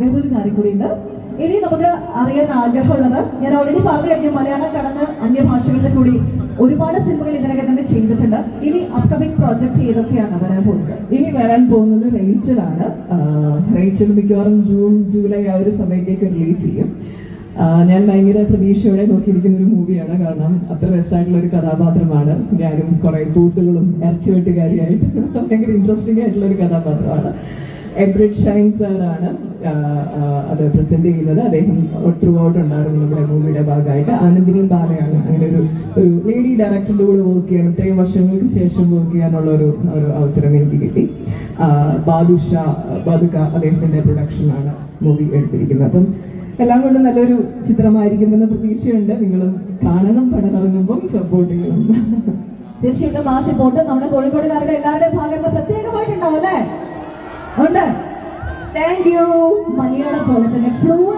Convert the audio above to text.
എന്നൊരു കാര്യം കൂടിയുണ്ട്. ഇനി നമുക്ക് അറിയാൻ ആഗ്രഹമുള്ളത്, ഞാൻ ഓൾറെഡി പറഞ്ഞു കഴിഞ്ഞു, മലയാളം കടന്ന് അന്യഭാഷകളുടെ കൂടി ഒരുപാട് സിനിമകൾ ഇതിനകം തന്നെ ചെയ്തിട്ടുണ്ട്. ഇനി അപ്കമിങ് പ്രോജക്റ്റ് ഏതൊക്കെയാണ് വരാൻ പോകുന്നത്? ഇനി വരാൻ പോകുന്നത് റേച്ചലാണ്. റേച്ചൽ മിക്കവാറും ജൂൺ ജൂലൈ ആ ഒരു സമയത്തേക്ക് റിലീസ് ചെയ്യും. ഞാൻ ഭയങ്കര പ്രതീക്ഷയോടെ നോക്കിയിരിക്കുന്ന ഒരു മൂവിയാണ്. കാരണം അത്ര രസമായിട്ടുള്ള ഒരു കഥാപാത്രമാണ്. ഞാനും കുറെ കൂട്ടുകളും ഇറച്ചിവെട്ടുകാരിയായിട്ട് ഭയങ്കര ഇൻട്രസ്റ്റിംഗ് ആയിട്ടുള്ള ഒരു കഥാപാത്രമാണ്. എബ്രിഡ് ഷൈൻ സാറാണ് അത് പ്രസന്റ് ചെയ്യുന്നത്. അദ്ദേഹം ത്രൂ ഔട്ട് ഉണ്ടായിരുന്നു നമ്മുടെ മൂവിയുടെ ഭാഗമായിട്ട്. ആനന്ദിനി ബാലയാണ് അങ്ങനെ ഒരു ലേഡി ഡയറക്ടറിന്റെ കൂടെ വർക്ക് ചെയ്യാൻ ഇത്രയും വർഷങ്ങൾക്ക് ശേഷം വർക്ക് ചെയ്യാനുള്ള ഒരു അവസരം എനിക്ക് കിട്ടി. ബാദുക അദ്ദേഹത്തിന്റെ പ്രൊഡക്ഷനാണ് മൂവി എടുത്തിരിക്കുന്നത്. അപ്പം എല്ലാം കൊണ്ടും നല്ലൊരു ചിത്രമായിരിക്കുമെന്ന പ്രതീക്ഷയുണ്ട്. നിങ്ങളും കാണണം, പടം ഇറങ്ങുമ്പോൾ സപ്പോർട്ട് ചെയ്യണം. തീർച്ചയായിട്ടും ആ സപ്പോർട്ട് നമ്മുടെ കോഴിക്കോടുകാരുടെ എല്ലാവരുടെയും ഭാഗത്ത് പ്രത്യേകമായിട്ടുണ്ടാവും അല്ലേ? ഉണ്ട്. Thank you. മലയാളം പോലെ തന്നെ ഫ്ലൂവന്റ്